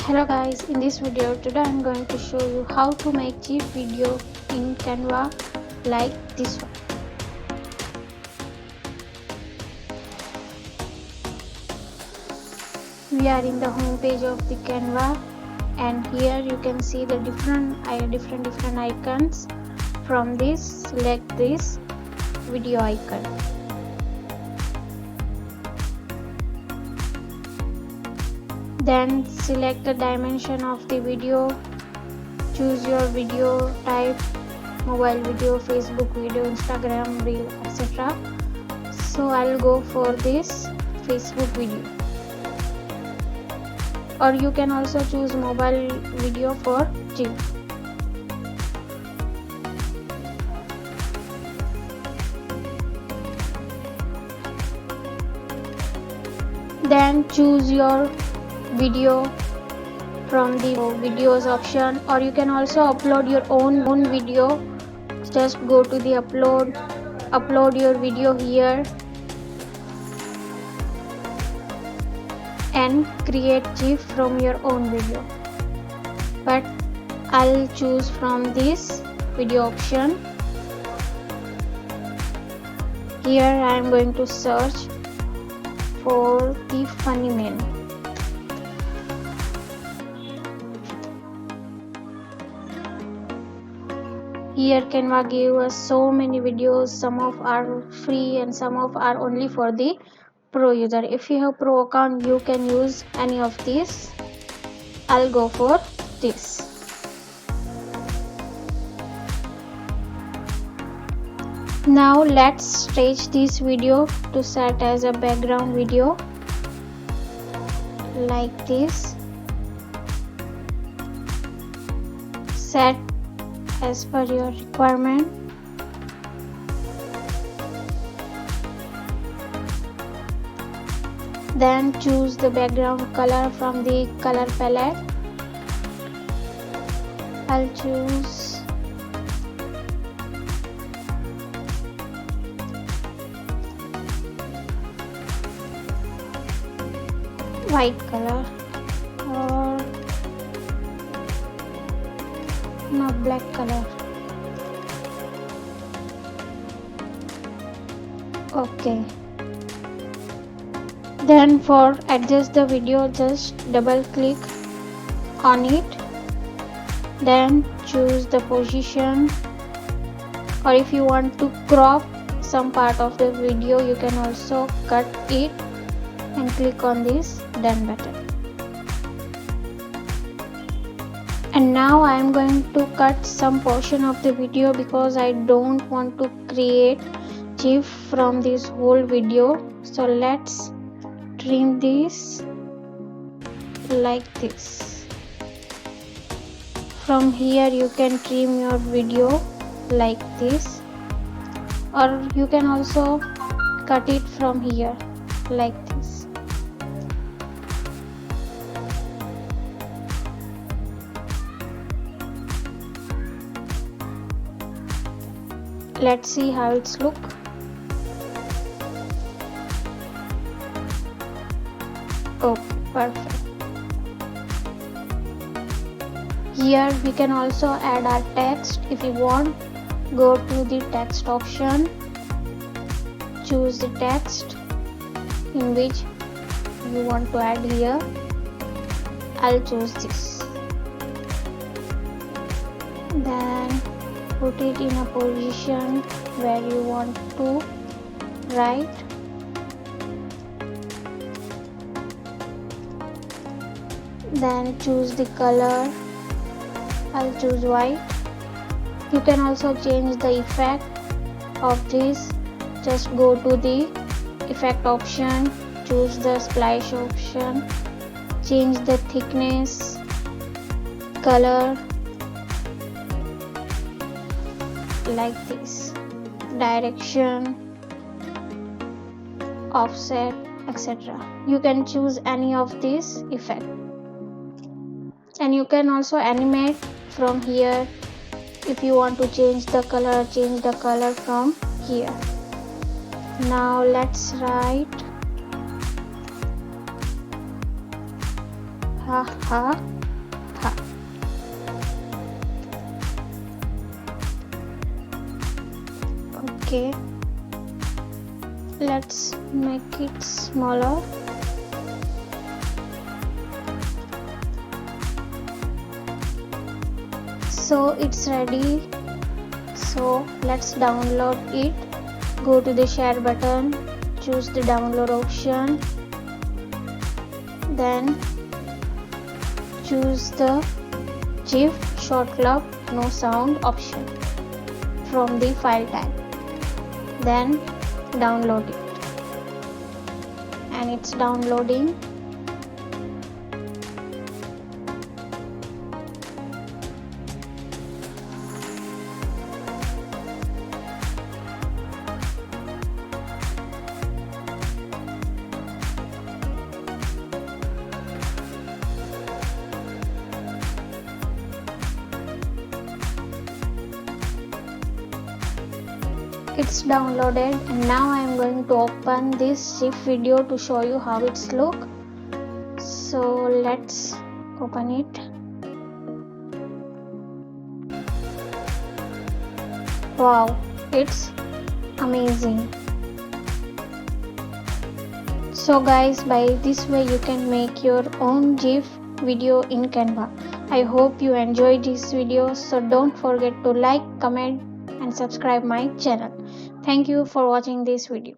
Hello guys, in this video today I'm going to show you how to make GIF video in Canva like this one. We are in the home page of the Canva and here you can see the different icons. From this, select this video icon. Then select the dimension of the video, choose your video type, mobile video, Facebook video, Instagram reel, etc. So I'll go for this Facebook video, or you can also choose mobile video for GIF. Then choose your video from the videos option, or you can also upload your own video. Just go to the upload your video here and create GIF from your own video, but I'll choose from this video option. Here I am going to search for the funny man. Here Canva gave us so many videos, some of are free and some of are only for the pro user. If you have pro account, you can use any of these. I'll go for this. Now let's stretch this video to set as a background video like this. Set as per your requirement. Then choose the background color from the color palette. I'll choose white color, or not black color. Okay. Then for adjust the video, just double click on it. Then choose the position, or if you want to crop some part of the video, you can also cut it and click on this done button. And now I am going to cut some portion of the video because I don't want to create GIF from this whole video. So let's trim this like this. From here you can trim your video like this, or you can also cut it from here like this. Let's see how it's look. Oh, perfect. Here we can also add our text if you want. Go to the text option, choose the text in which you want to add here. I'll choose this. Then put it in a position where you want to write. Then choose the color. I'll choose white. You can also change the effect of this. Just go to the effect option, choose the splash option, change the thickness, color like this, direction, offset, etc. You can choose any of these effects, and you can also animate from here. If you want to change the color from here. Now let's write haha Okay, let's make it smaller. So it's ready. So let's download it. Go to the share button, choose the download option, then choose the GIF short clip no sound option from the file type, then download it, and it's downloading. It's downloaded, and now I am going to open this GIF video to show you how it's look. So let's open it. Wow, it's amazing. So guys, by this way you can make your own GIF video in Canva. I hope you enjoyed this video, so don't forget to like, comment and subscribe my channel. Thank you for watching this video.